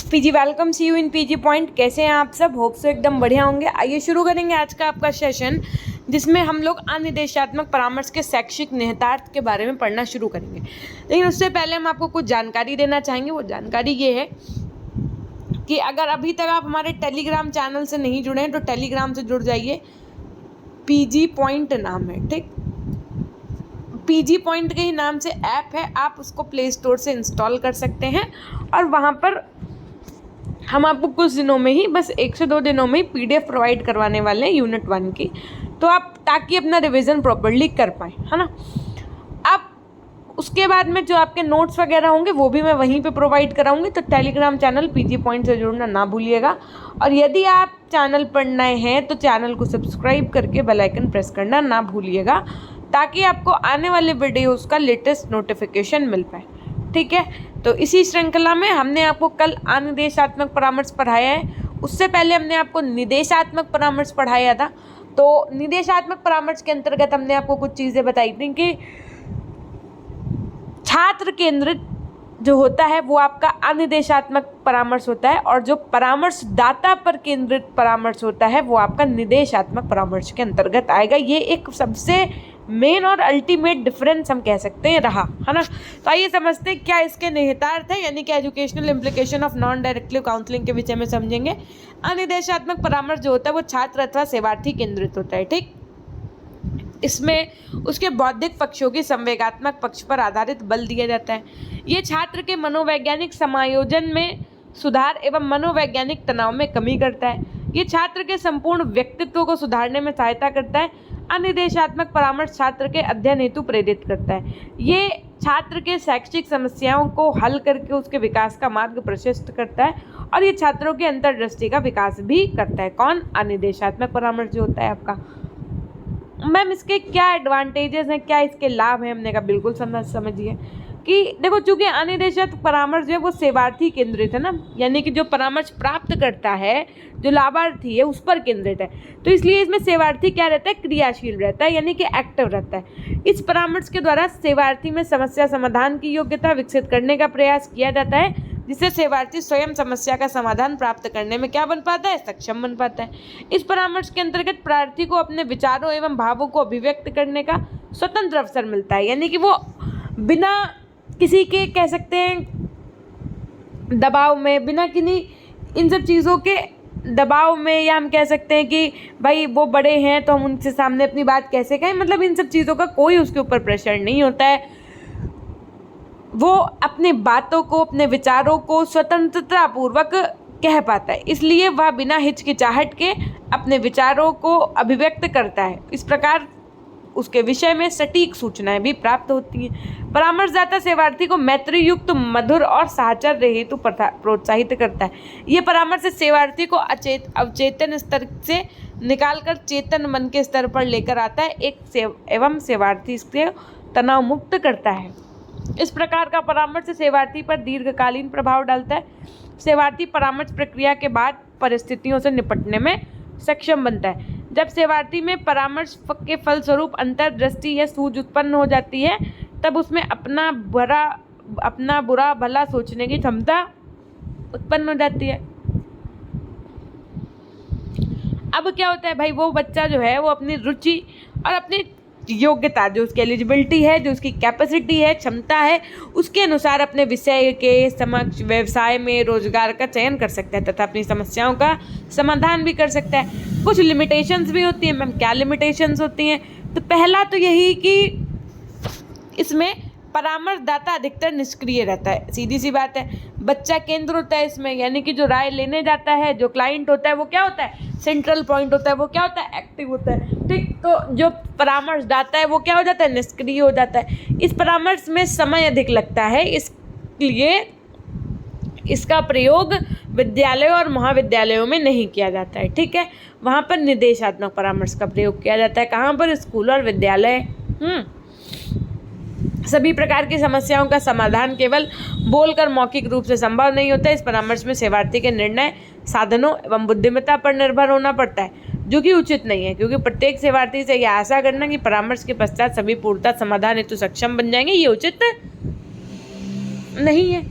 PG welcome see you in PG point. कैसे हैं आप सब? होप सो एकदम बढ़िया होंगे। आइए शुरू करेंगे आज का आपका सेशन, जिसमें हम लोग अनुदेशात्मक परामर्श के शैक्षिक निहितार्थ के बारे में पढ़ना शुरू करेंगे। लेकिन उससे पहले हम आपको कुछ जानकारी देना चाहेंगे। वो जानकारी ये है कि अगर अभी तक आप हमारे टेलीग्राम चैनल से नहीं जुड़े हैं तो टेलीग्राम से जुड़ जाइए। पीजी पॉइंट नाम है, ठीक। पीजी पॉइंट के ही नाम से ऐप है, आप उसको प्ले स्टोर से इंस्टॉल कर सकते हैं और वहाँ पर हम आपको कुछ दिनों में ही, बस 1 से 2 दिनों में ही पीडीएफ प्रोवाइड करवाने वाले हैं यूनिट 1 की, तो आप ताकि अपना रिवीजन प्रॉपर्ली कर पाएँ, है ना। अब उसके बाद में जो आपके नोट्स वगैरह होंगे वो भी मैं वहीं पे प्रोवाइड कराऊंगी, तो टेलीग्राम चैनल पीजी पॉइंट से जुड़ना ना भूलिएगा। और यदि आप चैनल पर नए हैं तो चैनल को सब्सक्राइब करके बेल आइकन प्रेस करना ना भूलिएगा, ताकि आपको आने वाले वीडियोस का लेटेस्ट नोटिफिकेशन मिल पाए, ठीक है। तो इसी श्रृंखला में हमने आपको कल अनुदेशात्मक परामर्श पढ़ाया है, उससे पहले हमने आपको निदेशात्मक परामर्श पढ़ाया था। तो निदेशात्मक परामर्श के अंतर्गत हमने आपको कुछ चीज़ें बताई थी कि छात्र केंद्रित जो होता है वो आपका अनुदेशात्मक परामर्श होता है, और जो परामर्शदाता पर केंद्रित परामर्श होता है वो आपका निदेशात्मक परामर्श के अंतर्गत आएगा। ये एक सबसे मेन और अल्टीमेट डिफरेंस हम कह सकते हैं रहा, है ना। तो आइए समझते हैं क्या इसके निहितार्थ है, यानी कि educational implication of non directive counselling के विषय में समझेंगे। अनुदेशात्मक परामर्श जो होता है वो छात्र अथवा सेवार्थी केंद्रित होता है, ठीक। इसमें उसके बौद्धिक पक्षों की संवेगात्मक पक्ष पर आधारित बल दिया जाता है। ये छात्र के मनोवैज्ञानिक समायोजन में सुधार एवं मनोवैज्ञानिक तनाव में कमी करता है। ये छात्र के संपूर्ण व्यक्तित्व को सुधारने में सहायता करता है। अनुदेशात्मक परामर्श छात्र के अध्ययन हेतु प्रेरित करता है। ये छात्र के शैक्षिक समस्याओं को हल करके उसके विकास का मार्ग प्रशस्त करता है, और ये छात्रों की अंतर्दृष्टि का विकास भी करता है। कौन? अनुदेशात्मक परामर्श जो होता है आपका। मैम इसके क्या एडवांटेजेस हैं, क्या इसके लाभ हैं? हमने कहा बिल्कुल समझिए कि देखो, चूंकि अनुदेशात्मक परामर्श जो है वो सेवार्थी केंद्रित है ना, यानी कि जो परामर्श प्राप्त करता है, जो लाभार्थी है, उस पर केंद्रित है। तो इसलिए इसमें सेवार्थी क्या रहता है? क्रियाशील रहता है, यानी कि एक्टिव रहता है। इस परामर्श के द्वारा सेवार्थी में समस्या समाधान की योग्यता विकसित करने का प्रयास किया जाता है, जिससे सेवार्थी स्वयं समस्या का समाधान प्राप्त करने में क्या बन पाता है? सक्षम बन पाता है। इस परामर्श के अंतर्गत प्रार्थी को अपने विचारों एवं भावों को अभिव्यक्त करने का स्वतंत्र अवसर मिलता है, यानी कि वो बिना किसी के, कह सकते हैं, दबाव में, बिना किन्हीं इन सब चीज़ों के दबाव में, या हम कह सकते हैं कि भाई वो बड़े हैं तो हम उनसे सामने अपनी बात कैसे कहें, मतलब इन सब चीज़ों का कोई उसके ऊपर प्रेशर नहीं होता है। वो अपनी बातों को, अपने विचारों को स्वतंत्रता पूर्वक कह पाता है, इसलिए वह बिना हिचकिचाहट के अपने विचारों को अभिव्यक्त करता है। इस प्रकार उसके विषय में सटीक सूचनाएं भी प्राप्त होती हैं। परामर्शदाता सेवार्थी को मैत्री युक्त, मधुर और साहचर्य हेतु प्रोत्साहित करता है। ये परामर्श सेवार्थी को अवचेतन स्तर से निकालकर चेतन मन के स्तर पर लेकर आता है, एवं सेवार्थी से तनाव मुक्त करता है। इस प्रकार का परामर्श सेवार्थी पर दीर्घकालीन प्रभाव डालता है। सेवार्थी परामर्श प्रक्रिया के बाद परिस्थितियों से निपटने में सक्षम बनता है। जब सेवार्थी में परामर्श के फलस्वरूप अंतर्दृष्टि या सूझ उत्पन्न हो जाती है, तब उसमें अपना बुरा भला सोचने की क्षमता उत्पन्न हो जाती है। अब क्या होता है भाई, वो बच्चा जो है वो अपनी रुचि और अपनी योग्यता, जो उसकी एलिजिबिलिटी है, जो उसकी कैपेसिटी है, क्षमता है, उसके अनुसार अपने विषय के समक्ष व्यवसाय में रोजगार का चयन कर सकता है तथा अपनी समस्याओं का समाधान भी कर सकता है। कुछ लिमिटेशंस भी होती हैं। मैम क्या लिमिटेशंस होती हैं? तो पहला तो यही कि इसमें परामर्शदाता अधिकतर निष्क्रिय रहता है, सीधी सी बात है। बच्चा केंद्र होता है इसमें, यानी कि जो राय लेने जाता है, जो क्लाइंट होता है वो क्या होता है? सेंट्रल पॉइंट होता है, वो क्या होता है? एक्टिव होता है, ठीक। तो जो परामर्शदाता है वो क्या हो जाता है? निष्क्रिय हो जाता है। इस परामर्श में समय अधिक लगता है, इसलिए इसका प्रयोग विद्यालयों और महाविद्यालयों में नहीं किया जाता है, ठीक है। वहाँ पर निदेशात्मक परामर्श का प्रयोग किया जाता है। कहाँ पर? स्कूल और विद्यालय। सभी प्रकार की समस्याओं का समाधान केवल बोलकर मौखिक रूप से संभव नहीं होता है। इस परामर्श में सेवार्थी के निर्णय, साधनों एवं बुद्धिमत्ता पर निर्भर होना पड़ता है, जो कि उचित नहीं है, क्योंकि प्रत्येक सेवार्थी से यह आशा करना कि परामर्श के पश्चात सभी पूर्णतः समाधान हेतु सक्षम बन जाएंगे, ये उचित नहीं है।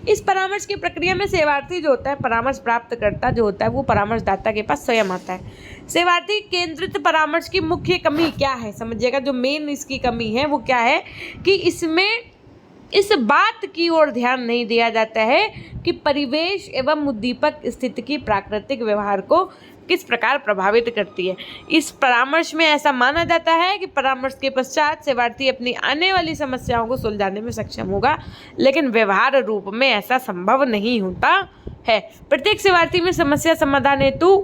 इस परामर्श की प्रक्रिया में सेवार्थी जो होता है, परामर्श प्राप्तकर्ता जो होता है, वो परामर्शदाता के पास स्वयं आता है। सेवार्थी केंद्रित परामर्श की मुख्य कमी क्या है, समझिएगा। जो मेन इसकी कमी है वो क्या है कि इसमें इस बात की ओर ध्यान नहीं दिया जाता है कि परिवेश एवं उद्दीपक स्थिति की प्राकृतिक व्यवहार को किस प्रकार प्रभावित करती है। इस परामर्श में ऐसा माना जाता है कि परामर्श के पश्चात सेवार्थी अपनी आने वाली समस्याओं को सुलझाने में सक्षम होगा, लेकिन व्यवहार रूप में ऐसा संभव नहीं होता है। प्रत्येक सेवार्थी में समस्या समाधान हेतु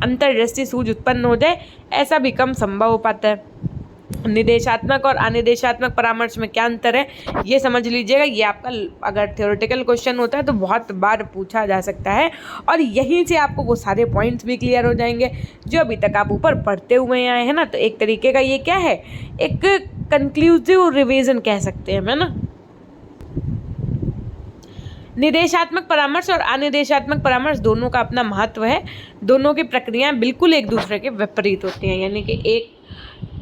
अंतर्दृष्टि सूझ उत्पन्न हो जाए, ऐसा भी कम संभव हो पाता है। निदेशात्मक और अनिदेशात्मक परामर्श में क्या अंतर है, ये समझ लीजिएगा। ये आपका अगर थ्योरेटिकल क्वेश्चन होता है तो बहुत बार पूछा जा सकता है, और यहीं से आपको वो सारे पॉइंट्स भी क्लियर हो जाएंगे जो अभी तक आप ऊपर पढ़ते हुए आए हैं ना। तो एक तरीके का ये क्या है, एक कंक्लूसिव रिवीजन कह सकते हैं, है ना। निदेशात्मक परामर्श और अनिदेशात्मक परामर्श दोनों का अपना महत्व है। दोनों की प्रक्रियाएं बिल्कुल एक दूसरे के विपरीत होती हैं, यानी कि एक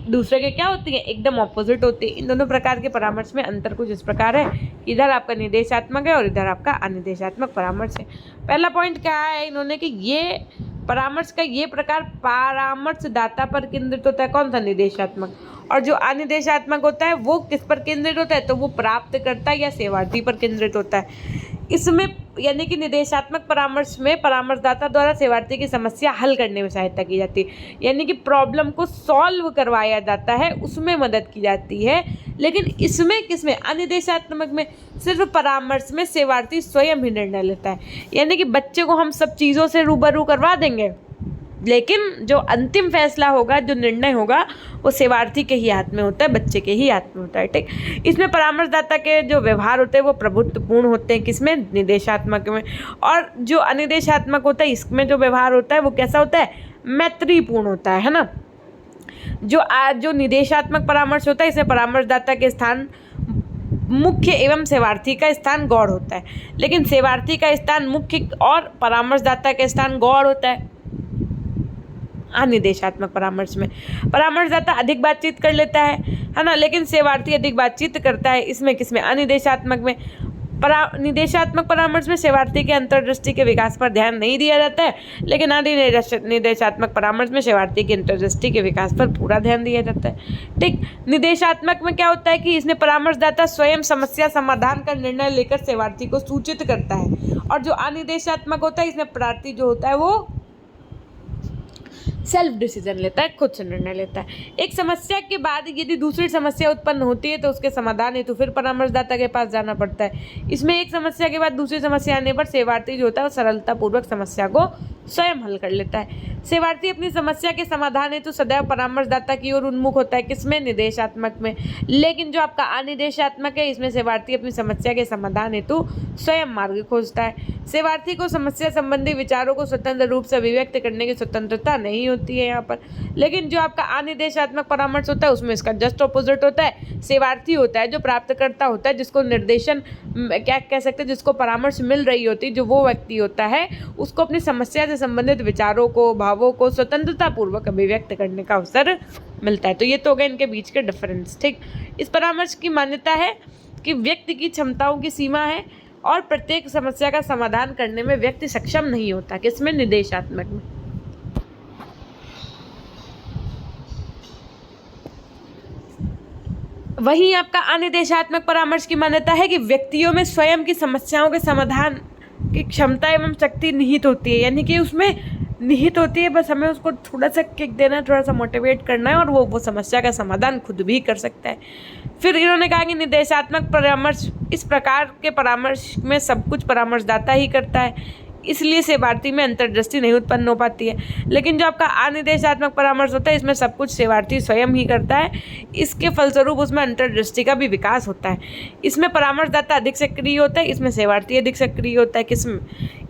दूसरे के क्या होती है, एकदम ऑपोजिट होती है। इन दोनों प्रकार के परामर्श में अंतर कुछ इस प्रकार है, इधर आपका निदेशात्मक है और इधर आपका अनिदेशात्मक परामर्श है। पहला पॉइंट क्या है इन्होंने कि ये परामर्श का ये प्रकार परामर्शदाता पर केंद्रित होता है, कौन सा, निदेशात्मक। और जो अनिदेशात्मक होता है वो किस पर केंद्रित होता है, तो वो प्राप्तकर्ता या सेवार्थी पर केंद्रित होता है। इसमें यानी कि निदेशात्मक परामर्श में परामर्शदाता द्वारा सेवार्थी की समस्या हल करने में सहायता की जाती है, यानी कि प्रॉब्लम को सॉल्व करवाया जाता है, उसमें मदद की जाती है। लेकिन इसमें किसमें, अनिदेशात्मक में सिर्फ परामर्श में सेवार्थी स्वयं ही निर्णय लेता है, यानी कि बच्चे को हम सब चीज़ों से रूबरू करवा देंगे, लेकिन जो अंतिम फैसला होगा, जो निर्णय होगा, वो सेवार्थी के ही हाथ में होता है, बच्चे के ही हाथ में होता है। ठीक, इसमें परामर्शदाता के जो व्यवहार होते हैं वो प्रभुत्वपूर्ण होते हैं, किसमें, निदेशात्मक में। और जो अनिदेशात्मक होता है इसमें जो व्यवहार होता है वो कैसा होता है, मैत्रीपूर्ण होता है ना। जो निदेशात्मक परामर्श होता है इसमें परामर्शदाता के स्थान मुख्य एवं सेवार्थी का स्थान गौड़ होता है, लेकिन सेवार्थी का स्थान मुख्य और परामर्शदाता का स्थान गौड़ होता है अनिदेशात्मक परामर्श में। परामर्शदाता अधिक बातचीत कर लेता है ना, लेकिन सेवार्थी अधिक बातचीत करता है, इसमें किसमें, अनिदेशात्मक में। निदेशात्मक परामर्श में सेवार्थी के अंतर्दृष्टि के विकास पर ध्यान नहीं दिया जाता है, लेकिन निदेशात्मक परामर्श में सेवार्थी के अंतर्दृष्टि के विकास पर पूरा ध्यान दिया जाता है। ठीक, निदेशात्मक में क्या होता है कि इसमें परामर्शदाता स्वयं समस्या समाधान का निर्णय लेकर सेवार्थी को सूचित करता है, और जो अनिदेशात्मक होता है इसमें प्रार्थी जो होता है वो सेल्फ डिसीजन लेता है, खुद से निर्णय लेता है। एक समस्या के बाद यदि दूसरी समस्या उत्पन्न होती है तो उसके समाधान हेतु फिर परामर्शदाता के पास जाना पड़ता है। इसमें एक समस्या के बाद दूसरी समस्या आने पर सेवार्थी जो होता है वो सरलतापूर्वक समस्या को स्वयं हल कर लेता है। सेवार्थी अपनी समस्या के समाधान हेतु सदैव परामर्शदाता की ओर उन्मुख होता है, किसमें, निदेशात्मक में। लेकिन जो आपका अनिदेशात्मक है इसमें सेवार्थी अपनी समस्या के समाधान हेतु स्वयं मार्ग खोजता है। सेवार्थी को समस्या संबंधी विचारों को स्वतंत्र रूप से अभिव्यक्त करने की स्वतंत्रता नहीं होती है यहाँ पर। लेकिन जो आपका अनिदेशात्मक परामर्श होता है उसमें इसका जस्ट ऑपोजिट होता है। सेवार्थी होता है जो प्राप्तकर्ता होता है, जिसको निर्देशन क्या कह सकते हैं, जिसको परामर्श मिल रही होती है, जो वो व्यक्ति होता है, उसको अपनी समस्या से संबंधित विचारों को, भावों को स्वतंत्रता पूर्वक अभिव्यक्त करने का अवसर मिलता है। तो ये तो हो गए इनके बीच के डिफरेंस। ठीक, इस परामर्श की मान्यता है कि व्यक्ति की क्षमताओं की सीमा है और प्रत्येक समस्या का समाधान करने में व्यक्ति सक्षम नहीं होता, किसमें, निदेशात्मक में। वहीं आपका अनिदेशात्मक परामर्श की मान्यता है कि व्यक्तियों में स्वयं की समस्याओं के समाधान की क्षमता एवं शक्ति निहित होती है, यानी कि उसमें निहित होती है, बस हमें उसको थोड़ा सा किक देना है, थोड़ा सा मोटिवेट करना है और वो समस्या का समाधान खुद भी कर सकता है। फिर इन्होंने कहा कि निदेशात्मक परामर्श, इस प्रकार के परामर्श में सब कुछ परामर्शदाता ही करता है, इसलिए सेवार्थी में अंतर्दृष्टि नहीं उत्पन्न हो पाती है। लेकिन जो आपका अनिदेशात्मक परामर्श होता है इसमें सब कुछ सेवार्थी स्वयं ही करता है, इसके फलस्वरूप उसमें अंतर्दृष्टि का भी विकास होता है। इसमें परामर्शदाता अधिक सक्रिय होता है, इसमें सेवार्थी अधिक सक्रिय होता है, किसमें,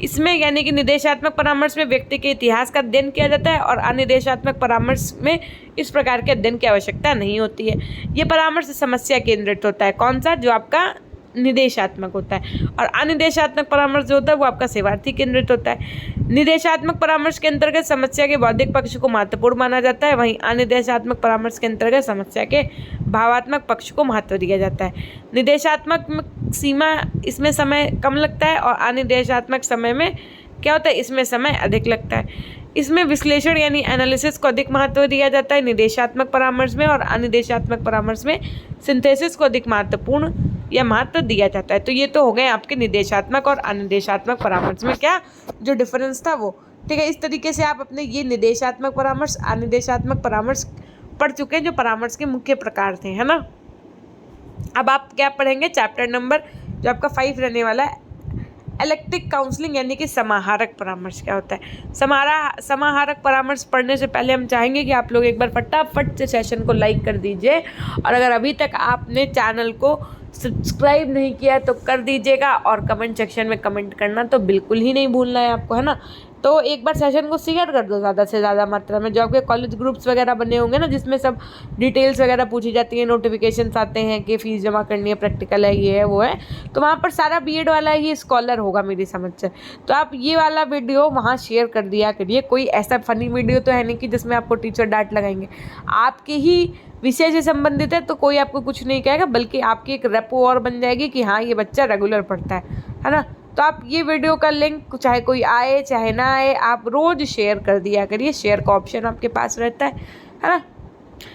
इसमें यानी कि निदेशात्मक परामर्श में व्यक्ति के इतिहास का अध्ययन किया जाता है और अनिदेशात्मक परामर्श में इस प्रकार के अध्ययन की आवश्यकता नहीं होती है। ये परामर्श समस्या केंद्रित होता है, कौन सा, जो आपका निदेशात्मक होता है, और अनिदेशात्मक परामर्श जो होता है वो आपका सेवार्थी केंद्रित होता है। निदेशात्मक परामर्श के अंतर्गत समस्या के बौद्धिक पक्ष को महत्वपूर्ण माना जाता है, वहीं अनिदेशात्मक परामर्श के अंतर्गत समस्या के भावात्मक पक्ष को महत्व दिया जाता है। निदेशात्मक सीमा इसमें समय कम लगता है और अनिदेशात्मक समय में क्या होता है, इसमें समय अधिक लगता है। इसमें विश्लेषण यानी एनालिसिस को अधिक महत्व दिया जाता है निदेशात्मक परामर्श में, और अनिदेशात्मक परामर्श में सिंथेसिस को अधिक महत्वपूर्ण या महत्व दिया जाता है। तो ये तो हो गए आपके निदेशात्मक और अनिदेशात्मक परामर्श में क्या जो डिफरेंस था वो, ठीक है। इस तरीके से आप अपने ये निदेशात्मक परामर्श, अनिदेशात्मक परामर्श पढ़ चुके हैं जो परामर्श के मुख्य प्रकार थे, है ना। अब आप क्या पढ़ेंगे, चैप्टर नंबर जो आपका 5 रहने वाला है, इलेक्टिक काउंसलिंग यानी कि समाहारक परामर्श क्या होता है। समाहारक परामर्श पढ़ने से पहले हम चाहेंगे कि आप लोग एक बार फटाफट से सेशन को लाइक कर दीजिए, और अगर अभी तक आपने चैनल को सब्सक्राइब नहीं किया तो कर दीजिएगा, और कमेंट सेक्शन में कमेंट करना तो बिल्कुल ही नहीं भूलना है आपको, है ना। तो एक बार सेशन को शेयर कर दो ज़्यादा से ज़्यादा मात्रा में। जो आपके कॉलेज ग्रुप्स वगैरह बने होंगे ना, जिसमें सब डिटेल्स वगैरह पूछी जाती हैं, नोटिफिकेशंस आते हैं कि फ़ीस जमा करनी है, प्रैक्टिकल है, ये है वो है, तो वहाँ पर सारा बीएड वाला ही स्कॉलर होगा मेरी समझ से। तो आप ये वाला वीडियो वहाँ शेयर कर दिया करिए। कोई ऐसा फ़नी वीडियो तो है नहीं कि जिसमें आपको टीचर डांट लगाएंगे, आपके ही विषय से संबंधित है तो कोई आपको कुछ नहीं कहेगा, बल्कि आपकी एक रेपो और बन जाएगी कि हाँ ये बच्चा रेगुलर पढ़ता है ना। तो आप ये वीडियो का लिंक चाहे कोई आए चाहे ना आए, आप रोज़ शेयर कर दिया करिए, शेयर का ऑप्शन आपके पास रहता है ना।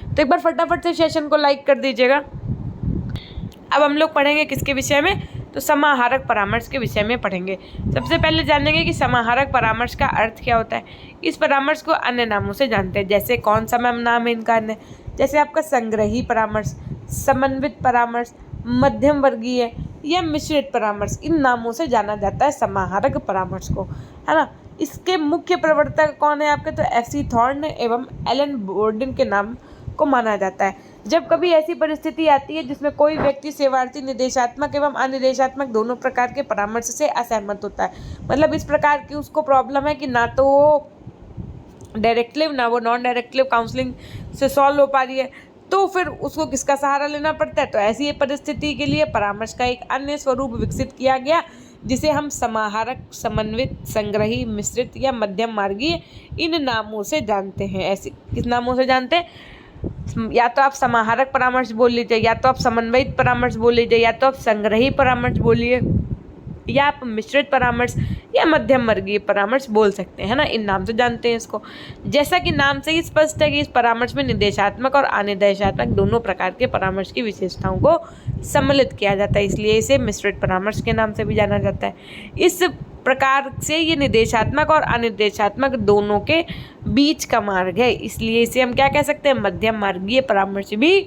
तो एक बार फटाफट से सेशन को लाइक कर दीजिएगा। अब हम लोग पढ़ेंगे किसके विषय में, तो समाहारक परामर्श के विषय में पढ़ेंगे। सबसे पहले जानेंगे कि समाहारक परामर्श का अर्थ क्या होता है। इस परामर्श को अन्य नामों से जानते हैं, जैसे कौन सा नाम है इनका अन्य, जैसे आपका संग्रही परामर्श, समन्वित परामर्श, मध्यम वर्गीय या मिश्रित परामर्श, इन नामों से जाना जाता है समाहारक परामर्श को, है ना। इसके मुख्य प्रवर्तक कौन है आपके, तो एफ.सी. थॉर्न एवं एलन बोर्डिन के नाम को माना जाता है। जब कभी ऐसी परिस्थिति आती है जिसमें कोई व्यक्ति सेवार्थी निदेशात्मक एवं अनिदेशात्मक दोनों प्रकार के परामर्श से असहमत होता है, मतलब इस प्रकार की उसको प्रॉब्लम है कि ना तो वो डायरेक्टिव ना वो नॉन डायरेक्टिव काउंसलिंग से सॉल्व हो पा रही है, तो फिर उसको किसका सहारा लेना पड़ता है। तो ऐसी परिस्थिति के लिए परामर्श का एक अन्य स्वरूप विकसित किया गया, जिसे हम समाहारक, समन्वित, संग्रही, मिश्रित या मध्यम मार्गीय इन नामों से जानते हैं। ऐसे किस नामों से जानते हैं, या तो आप समाहारक परामर्श बोल लीजिए, या तो आप समन्वित परामर्श बोल लीजिए, या तो आप संग्रही परामर्श बोलिए, या आप मिश्रित परामर्श या मध्यम वर्गीय परामर्श बोल सकते हैं ना। इन नाम से जानते हैं इसको। जैसा कि नाम से ही स्पष्ट है कि इस परामर्श में निदेशात्मक और अनिदेशात्मक दोनों प्रकार के परामर्श की विशेषताओं को सम्मिलित किया जाता है, इसलिए इसे मिश्रित परामर्श के नाम से भी जाना जाता है। इस प्रकार से ये निदेशात्मक और अनिदेशात्मक दोनों के बीच का मार्ग है, इसलिए इसे हम क्या कह सकते हैं, मध्यम मार्गीय परामर्श भी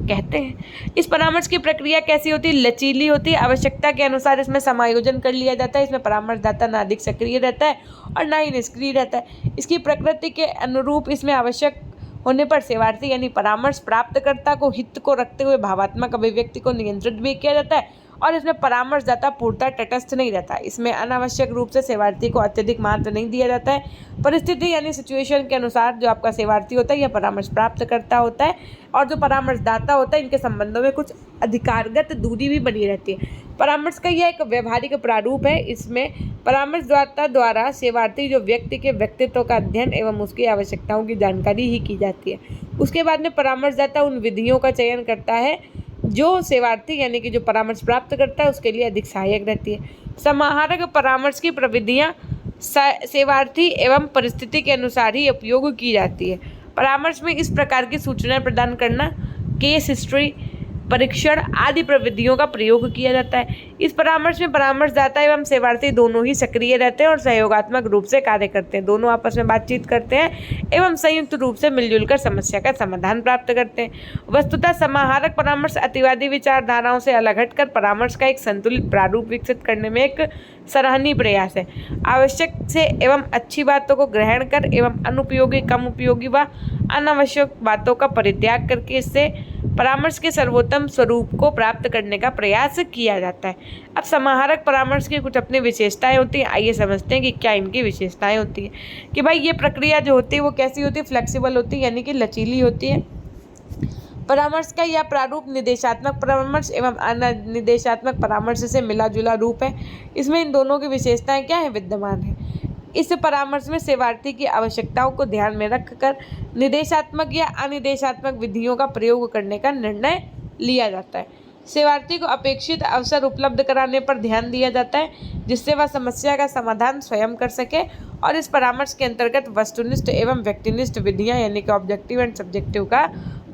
कहते हैं। इस परामर्श की प्रक्रिया कैसी होती है, लचीली होती है। आवश्यकता के अनुसार इसमें समायोजन कर लिया जाता है। इसमें परामर्शदाता ना अधिक सक्रिय रहता है और ना ही निष्क्रिय रहता है। इसकी प्रकृति के अनुरूप इसमें आवश्यक होने पर सेवार्थी यानी परामर्श प्राप्तकर्ता को हित को रखते हुए भावात्मक अभिव्यक्ति को नियंत्रित भी किया जाता है, और इसमें परामर्शदाता पूर्णतः तटस्थ नहीं रहता। इसमें अनावश्यक रूप से सेवार्थी को अत्यधिक महत्व नहीं दिया जाता है। परिस्थिति यानी सिचुएशन के अनुसार जो आपका सेवार्थी होता है या परामर्श प्राप्तकर्ता होता है और जो परामर्शदाता होता है, इनके संबंधों में कुछ अधिकारगत दूरी भी बनी रहती है। परामर्श का यह एक व्यवहारिक प्रारूप है। इसमें परामर्शदाता द्वारा सेवार्थी जो व्यक्ति के व्यक्तित्व का अध्ययन एवं उसकी आवश्यकताओं की जानकारी ही की जाती है। उसके बाद में परामर्शदाता उन विधियों का चयन करता है जो सेवार्थी यानी कि जो परामर्श प्राप्त करता है उसके लिए अधिक सहायक रहती है। समाहारक परामर्श की प्रविधियाँ सेवार्थी एवं परिस्थिति के अनुसार ही उपयोग की जाती है। परामर्श में इस प्रकार की सूचनाएं प्रदान करना, केस हिस्ट्री, परीक्षण आदि प्रविधियों का प्रयोग किया जाता है। इस परामर्श में परामर्शदाता एवं सेवार्थी दोनों ही सक्रिय रहते हैं और सहयोगात्मक रूप से कार्य करते हैं। दोनों आपस में बातचीत करते हैं एवं संयुक्त रूप से मिलजुल कर समस्या का समाधान प्राप्त करते हैं। वस्तुतः समाहारक परामर्श अतिवादी विचारधाराओं से अलग हटकर परामर्श का एक संतुलित प्रारूप विकसित करने में एक सराहनीय प्रयास है। आवश्यक से एवं अच्छी बातों को ग्रहण कर एवं अनुपयोगी, कम उपयोगी व अनावश्यक बातों का परित्याग करके इससे परामर्श के सर्वोत्तम स्वरूप को प्राप्त करने का प्रयास किया जाता है। अब समाहारक परामर्श की कुछ अपनी विशेषताएं होती हैं। आइए समझते हैं कि क्या इनकी विशेषताएं होती हैं। कि भाई ये प्रक्रिया जो होती है वो कैसी होती है, फ्लेक्सिबल होती है यानी कि लचीली होती है। परामर्श का यह प्रारूप निर्देशात्मक परामर्श एवं अनिर्देशात्मक परामर्श से मिला जुला रूप है। इसमें इन दोनों की विशेषताएं क्या है, विद्यमान है। इस परामर्श में सेवार्थी की आवश्यकताओं को ध्यान में रखकर निर्देशात्मक या अनिर्देशात्मक विधियों का प्रयोग करने का निर्णय लिया जाता है। सेवार्थी को अपेक्षित अवसर उपलब्ध कराने पर ध्यान दिया जाता है, जिससे वह समस्या का समाधान स्वयं कर सके। और इस परामर्श के अंतर्गत वस्तुनिष्ठ एवं व्यक्तिनिष्ठ विधियां यानी कि ऑब्जेक्टिव एंड सब्जेक्टिव का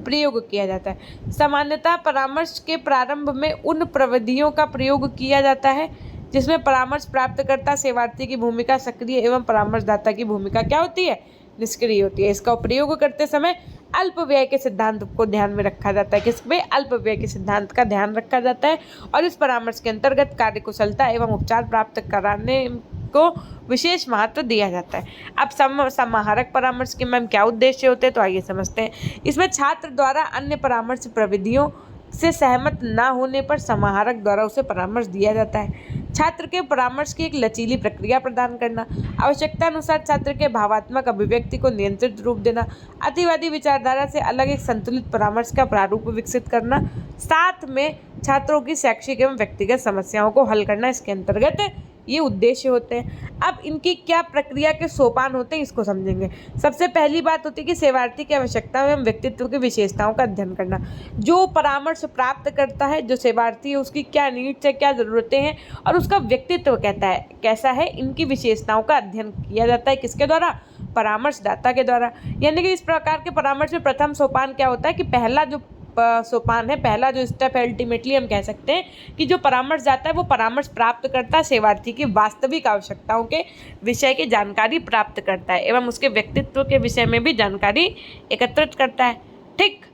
प्रयोग किया जाता है। सामान्यतः परामर्श के प्रारंभ में उन प्रविधियों का प्रयोग किया जाता है जिसमें परामर्श प्राप्तकर्ता सेवार्थी की भूमिका सक्रिय एवं परामर्शदाता की भूमिका क्या होती है, निष्क्रिय होती है। इसका प्रयोग करते समय अल्प व्यय के सिद्धांत को ध्यान में रखा जाता है। किसमें, अल्प व्यय के सिद्धांत का ध्यान रखा जाता है। और इस परामर्श के अंतर्गत कार्यकुशलता एवं उपचार प्राप्त कराने को विशेष महत्व दिया जाता है। अब समाहारक परामर्श के मैम क्या उद्देश्य होते हैं, तो आइए समझते हैं। इसमें छात्र द्वारा अन्य परामर्श प्रविधियों से सहमत न होने पर समाहारक द्वारा उसे परामर्श दिया जाता है। छात्र के परामर्श की एक लचीली प्रक्रिया प्रदान करना, आवश्यकता अनुसार छात्र के भावात्मक अभिव्यक्ति को नियंत्रित रूप देना, अतिवादी विचारधारा से अलग एक संतुलित परामर्श का प्रारूप विकसित करना, साथ में छात्रों की शैक्षिक एवं व्यक्तिगत समस्याओं को हल करना, इसके अंतर्गत ये उद्देश्य होते हैं। अब इनकी क्या प्रक्रिया के सोपान होते हैं, इसको समझेंगे। सबसे पहली बात होती है कि सेवार्थी की आवश्यकताओं एवं व्यक्तित्व की विशेषताओं का अध्ययन करना। जो परामर्श प्राप्त करता है, जो सेवार्थी है, उसकी क्या नीड्स है, क्या ज़रूरतें हैं और उसका व्यक्तित्व कहता है कैसा है, इनकी विशेषताओं का अध्ययन किया जाता है। किसके द्वारा, परामर्शदाता के द्वारा। यानी कि इस प्रकार के परामर्श में प्रथम सोपान क्या होता है कि पहला जो सोपान है, पहला जो स्टेप है, अल्टीमेटली हम कह सकते हैं कि जो परामर्श जाता है वो परामर्श प्राप्त करता है, सेवार्थी की वास्तविक आवश्यकताओं के विषय की जानकारी प्राप्त करता है एवं उसके व्यक्तित्व के विषय में भी जानकारी एकत्रित करता है। ठीक,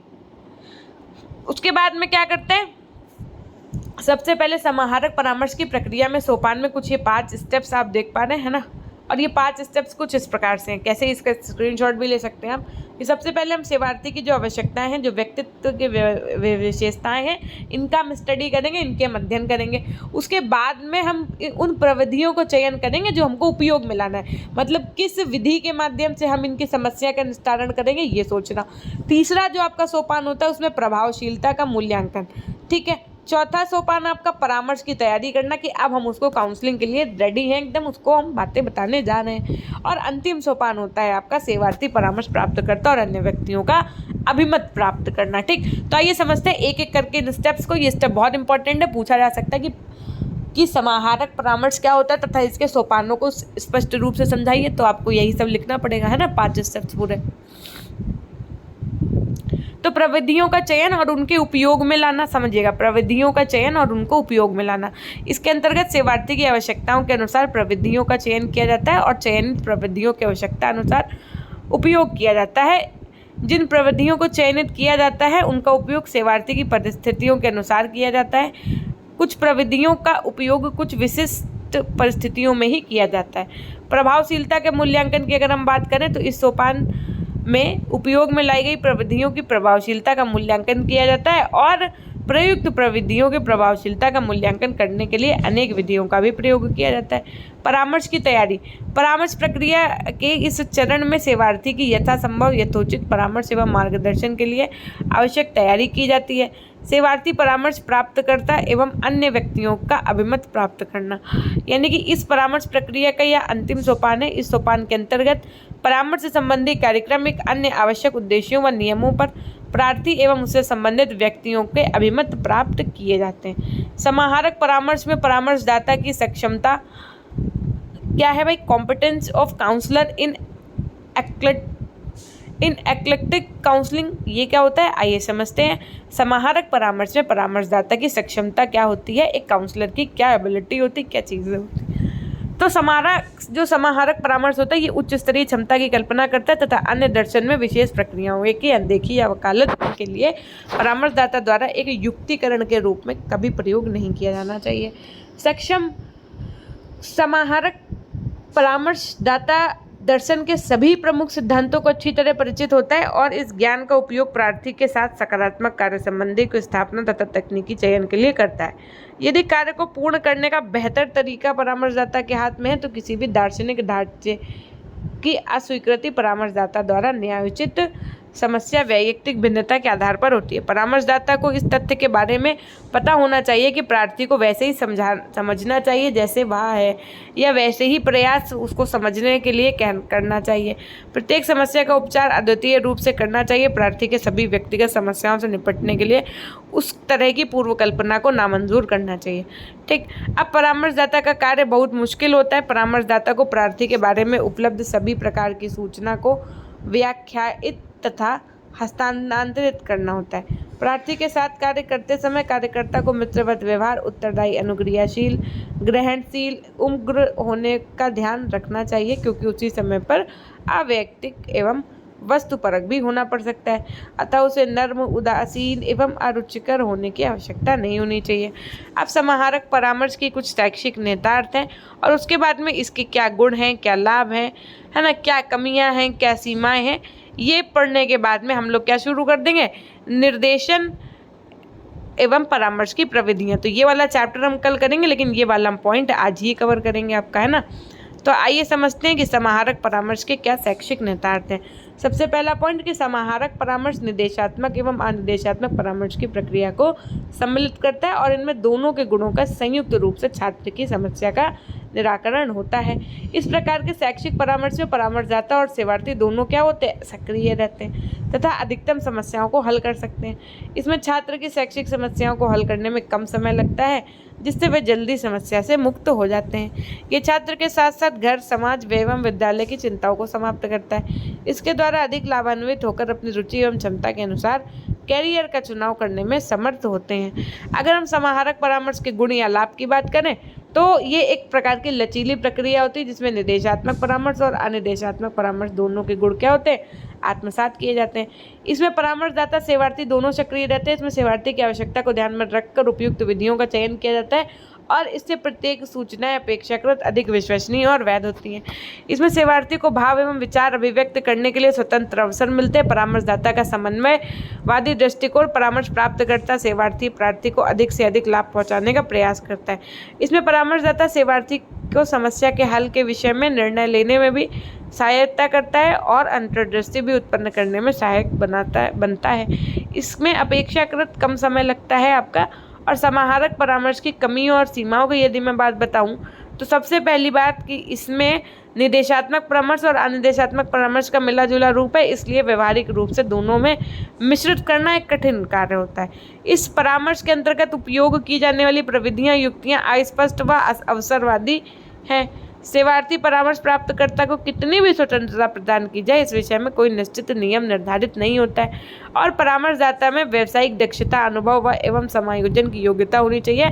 उसके बाद में क्या करते हैं, सबसे पहले समाहारक परामर्श की प्रक्रिया में सोपान में कुछ ये 5 स्टेप्स आप देख पा रहे हैं ना। और ये 5 स्टेप्स कुछ इस प्रकार से हैं, कैसे, इसका स्क्रीनशॉट भी ले सकते हैं आप। कि सबसे पहले हम सेवार्थी की जो आवश्यकताएं हैं, जो व्यक्तित्व की विशेषताएं हैं, इनका हम स्टडी करेंगे, इनके हम अध्ययन करेंगे। उसके बाद में हम उन प्रविधियों को चयन करेंगे जो हमको उपयोग में लाना है, मतलब किस विधि के माध्यम से हम इनकी समस्या का निस्तारण करेंगे, ये सोचना। तीसरा जो आपका सोपान होता है उसमें प्रभावशीलता का मूल्यांकन। ठीक है। चौथा सोपान आपका परामर्श की तैयारी करना कि अब हम उसको काउंसलिंग के लिए रेडी हैं, एकदम उसको हम बातें बताने जा रहे हैं। और अंतिम सोपान होता है आपका सेवार्थी परामर्श प्राप्त करता और अन्य व्यक्तियों का अभिमत प्राप्त करना। ठीक, तो आइए समझते हैं एक एक करके इन स्टेप्स को। ये स्टेप बहुत इंपॉर्टेंट है, पूछा जा सकता है कि समाहारक परामर्श क्या होता है तथा इसके सोपानों को स्पष्ट रूप से समझाइए। तो आपको यही सब लिखना पड़ेगा, है ना, 5 स्टेप्स पूरे। तो प्रविधियों का चयन और उनके उपयोग में लाना, समझिएगा, प्रविधियों का चयन और उनको उपयोग में लाना। इसके अंतर्गत सेवार्थी की आवश्यकताओं के अनुसार प्रविधियों का चयन किया जाता है और चयनित प्रविधियों की आवश्यकता अनुसार उपयोग किया जाता है। जिन प्रविधियों को चयनित किया जाता है उनका उपयोग सेवार्थी की परिस्थितियों के अनुसार किया जाता है। कुछ प्रविधियों का उपयोग कुछ विशिष्ट परिस्थितियों में ही किया जाता है। प्रभावशीलता के मूल्यांकन की अगर हम बात करें तो इस सोपान में उपयोग में लाई गई प्रविधियों की प्रभावशीलता का मूल्यांकन किया जाता है और प्रयुक्त प्रविधियों की प्रभावशीलता का मूल्यांकन करने के लिए अनेक विधियों का भी प्रयोग किया जाता है। परामर्श की तैयारी, परामर्श प्रक्रिया के इस चरण में सेवार्थी की यथासंभव यथोचित परामर्श एवं मार्गदर्शन के लिए आवश्यक तैयारी की जाती है। सेवार्थी परामर्श प्राप्त करता एवं अन्य व्यक्तियों का अभिमत प्राप्त करना, यानी कि इस परामर्श प्रक्रिया का यह अंतिम सोपान है। इस सोपान के अंतर्गत परामर्श संबंधी कार्यक्रम एक अन्य आवश्यक उद्देश्यों व नियमों पर प्रार्थी एवं उससे संबंधित व्यक्तियों के अभिमत प्राप्त किए जाते हैं। समाहारक परामर्श में परामर्शदाता की सक्षमता क्या है भाई, competence of counsellor in eclectic counselling, ये क्या होता है, आइए समझते हैं। समाहारक परामर्श में परामर्शदाता की सक्षमता क्या होती है, एक काउंसलर की क्या एबिलिटी होती है, क्या चीज़ें होती है। तो समाहारक परामर्श होता है ये उच्च स्तरीय क्षमता की कल्पना करता है तथा अन्य दर्शन में विशेष प्रक्रियाओं की अनदेखी या वकालत के लिए परामर्शदाता द्वारा एक युक्तिकरण के रूप में कभी प्रयोग नहीं किया जाना चाहिए। सक्षम समाहारक परामर्शदाता दर्शन के सभी प्रमुख सिद्धांतों को अच्छी तरह परिचित होता है और इस ज्ञान का उपयोग प्रार्थी के साथ सकारात्मक कार्य संबंधी की स्थापना तथा तकनीकी चयन के लिए करता है। यदि कार्य को पूर्ण करने का बेहतर तरीका परामर्शदाता के हाथ में है तो किसी भी दार्शनिक ढांचे की अस्वीकृति परामर्शदाता द्वारा न्यायोचित समस्या वैयक्तिक भिन्नता के आधार पर होती है। परामर्शदाता को इस तथ्य के बारे में पता होना चाहिए कि प्रार्थी को वैसे ही समझना चाहिए जैसे वह है, या वैसे ही प्रयास उसको समझने के लिए करना चाहिए। प्रत्येक समस्या का उपचार अद्वितीय रूप से करना चाहिए। प्रार्थी के सभी व्यक्तिगत समस्याओं से निपटने के लिए उस तरह की पूर्व कल्पना को नामंजूर करना चाहिए। ठीक, अब परामर्शदाता का कार्य बहुत मुश्किल होता है। परामर्शदाता को प्रार्थी के बारे में उपलब्ध सभी प्रकार की सूचना को व्याख्यायित तथा हस्तांतरित करना होता है। प्रार्थी के साथ कार्य करते समय कार्यकर्ता को मित्रवत व्यवहार, उत्तरदायी, अनुक्रियाशील, ग्रहणशील, उग्र होने का ध्यान रखना चाहिए, क्योंकि उसी समय पर अवैयक्तिक एवं वस्तुपरक भी होना पड़ सकता है। अतः उसे नर्म, उदासीन एवं अरुचिकर होने की आवश्यकता नहीं होनी चाहिए। अब समाहारक परामर्श की कुछ शैक्षिक निहितार्थ हैं और उसके बाद में इसके क्या गुण हैं, क्या लाभ हैं, है ना, क्या कमियां हैं, क्या सीमाएं हैं, ये पढ़ने के बाद में हम लोग क्या शुरू कर देंगे, निर्देशन एवं परामर्श की प्रविधियां। तो ये वाला चैप्टर हम कल करेंगे, लेकिन ये वाला हम पॉइंट आज ही कवर करेंगे आपका, है ना। तो आइए समझते हैं कि समाहारक परामर्श के क्या शैक्षिक निहितार्थ हैं। सबसे पहला पॉइंट कि समाहारक परामर्श निर्देशात्मक एवं अनिर्देशात्मक परामर्श की प्रक्रिया को सम्मिलित करता है और इनमें दोनों के गुणों का संयुक्त रूप से छात्र की समस्या का निराकरण होता है। इस प्रकार के शैक्षिक परामर्श में परामर्शदाता और सेवार्थी दोनों क्या होते हैं, सक्रिय रहते हैं तथा अधिकतम समस्याओं को हल कर सकते हैं। इसमें छात्र की शैक्षिक समस्याओं को हल करने में कम समय लगता है, जिससे वे जल्दी समस्या से मुक्त हो जाते हैं। ये छात्र के साथ साथ घर, समाज एवं विद्यालय की चिंताओं को समाप्त करता है। इसके द्वारा अधिक लाभान्वित होकर अपनी रुचि एवं क्षमता के अनुसार कैरियर का चुनाव करने में समर्थ होते हैं। अगर हम समाहारक परामर्श के गुण या लाभ की बात करें तो ये एक प्रकार की लचीली प्रक्रिया होती है, जिसमें निर्देशात्मक परामर्श और अनिर्देशात्मक परामर्श दोनों के गुण क्या होते हैं, आत्मसात किए जाते हैं। इसमें परामर्शदाता, सेवार्थी दोनों सक्रिय रहते हैं। इसमें सेवार्थी की आवश्यकता को ध्यान में रखकर उपयुक्त विधियों का चयन किया जाता है और इससे प्रत्येक सूचनाएं अपेक्षाकृत अधिक विश्वसनीय और वैध होती हैं। इसमें सेवार्थी को भाव एवं विचार अभिव्यक्त करने के लिए स्वतंत्र अवसर मिलते हैं। परामर्शदाता का समन्वयवादी दृष्टिकोण परामर्श प्राप्त करता सेवार्थी प्रार्थी को अधिक से अधिक लाभ पहुंचाने का प्रयास करता है। इसमें परामर्शदाता सेवार्थी को समस्या के हल के विषय में निर्णय लेने में भी सहायता करता है और अंतर्दृष्टि भी उत्पन्न करने में सहायक बनता है। इसमें अपेक्षाकृत कम समय लगता है आपका। और समाहारक परामर्श की कमियों और सीमाओं की यदि मैं बात बताऊं तो सबसे पहली बात कि इसमें निर्देशात्मक परामर्श और अनिर्देशात्मक परामर्श का मिला जुला रूप है, इसलिए व्यवहारिक रूप से दोनों में मिश्रित करना एक कठिन कार्य होता है। इस परामर्श के अंतर्गत उपयोग की जाने वाली प्रविधियां, युक्तियां अस्पष्ट व अवसरवादी हैं। सेवार्थी परामर्श प्राप्तकर्ता को कितनी भी स्वतंत्रता प्रदान की जाए, इस विषय में कोई निश्चित नियम निर्धारित नहीं होता है और परामर्शदाता में व्यावसायिक दक्षता, अनुभव एवं समायोजन की योग्यता होनी चाहिए,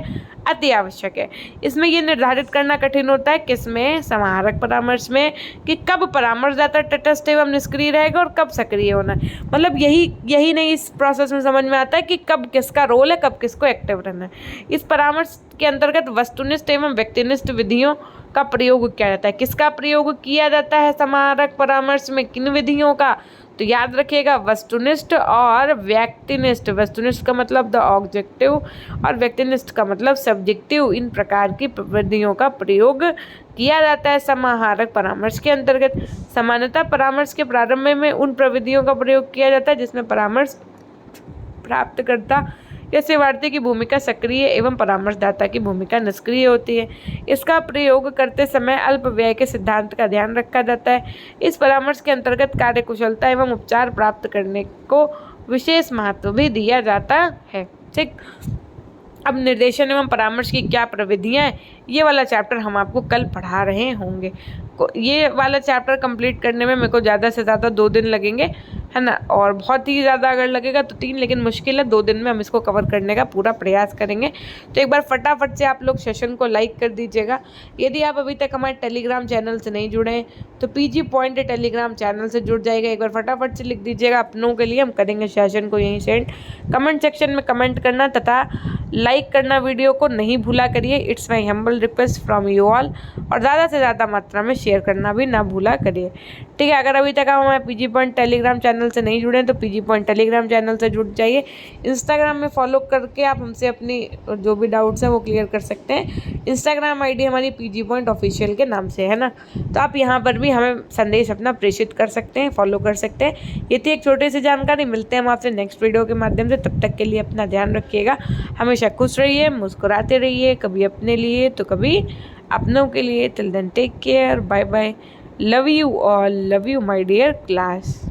अति आवश्यक है। इसमें यह निर्धारित करना कठिन होता है किसमें, समाहारक परामर्श में, कि कब परामर्शदाता तटस्थ एवं निष्क्रिय रहेगा और कब सक्रिय होना है। मतलब यही नहीं इस प्रोसेस में समझ में आता है कि कब किसका रोल है, कब किसको एक्टिव रहना है। इस परामर्श के अंतर्गत वस्तुनिष्ठ एवं व्यक्तिनिष्ठ विधियों का प्रयोग किया जाता है। किसका प्रयोग किया जाता है समाहारक परामर्श में, किन विधियों का, तो याद रखिएगा वस्तुनिष्ठ और व्यक्तिनिष्ठ। वस्तुनिष्ठ का मतलब द ऑब्जेक्टिव और व्यक्तिनिष्ठ का मतलब सब्जेक्टिव। इन प्रकार की विधियों का प्रयोग किया जाता है समाहारक परामर्श के अंतर्गत। सामान्यतः परामर्श के प्रारंभ में उन प्रविधियों का प्रयोग किया जाता है जिसमें परामर्श प्राप्तकर्ता या सेवार्थी की भूमिका सक्रिय एवं परामर्शदाता की भूमिका निष्क्रिय होती है। इसका प्रयोग करते समय अल्प व्यय के सिद्धांत का ध्यान रखा जाता है। इस परामर्श के अंतर्गत कार्यकुशलता एवं उपचार प्राप्त करने को विशेष महत्व भी दिया जाता है। ठीक, अब निर्देशन एवं परामर्श की क्या प्रविधियां हैं, ये वाला चैप्टर हम आपको कल पढ़ा रहे होंगे। ये वाला चैप्टर कंप्लीट करने में मेरे को ज़्यादा से ज़्यादा 2 दिन लगेंगे, है ना, और बहुत ही ज़्यादा अगर लगेगा तो 3, लेकिन मुश्किल है 2 दिन में हम इसको कवर करने का पूरा प्रयास करेंगे। तो एक बार फटाफट से आप लोग सेशन को लाइक कर दीजिएगा। यदि आप अभी तक हमारे टेलीग्राम चैनल से नहीं जुड़े हैं तो पीजी पॉइंट टेलीग्राम चैनल से जुड़ जाएगा। एक बार फटाफट से लिख दीजिएगा अपनों के लिए, हम करेंगे सेशन को यहीं सेंड। कमेंट सेक्शन में कमेंट करना तथा लाइक करना वीडियो को नहीं भूला करिए। It's my humble request from you all. और ज़्यादा से ज़्यादा मात्रा में शेयर करना भी ना भूला करिए। ठीक है, अगर अभी तक आप हमारे PG point Telegram channel channel से नहीं जुड़े हैं तो पीजी पॉइंट टेलीग्राम चैनल से जुड़ जाइए। इंस्टाग्राम में फॉलो करके आप हमसे अपनी जो भी डाउट्स हैं वो क्लियर कर सकते हैं। इंस्टाग्राम आईडी हमारी पीजी पॉइंट ऑफिशियल के नाम से है ना, तो आप यहाँ पर भी हमें संदेश अपना प्रेषित कर सकते हैं, फॉलो कर सकते हैं। ये थी एक छोटी सी जानकारी। मिलते हैं हम आपसे नेक्स्ट वीडियो के माध्यम से। तब तक के लिए अपना ध्यान रखिएगा, हमेशा खुश रहिए, मुस्कुराते रहिए, कभी अपने लिए तो कभी अपनों के लिए। Till then take care, bye bye, love you all, love you my dear class.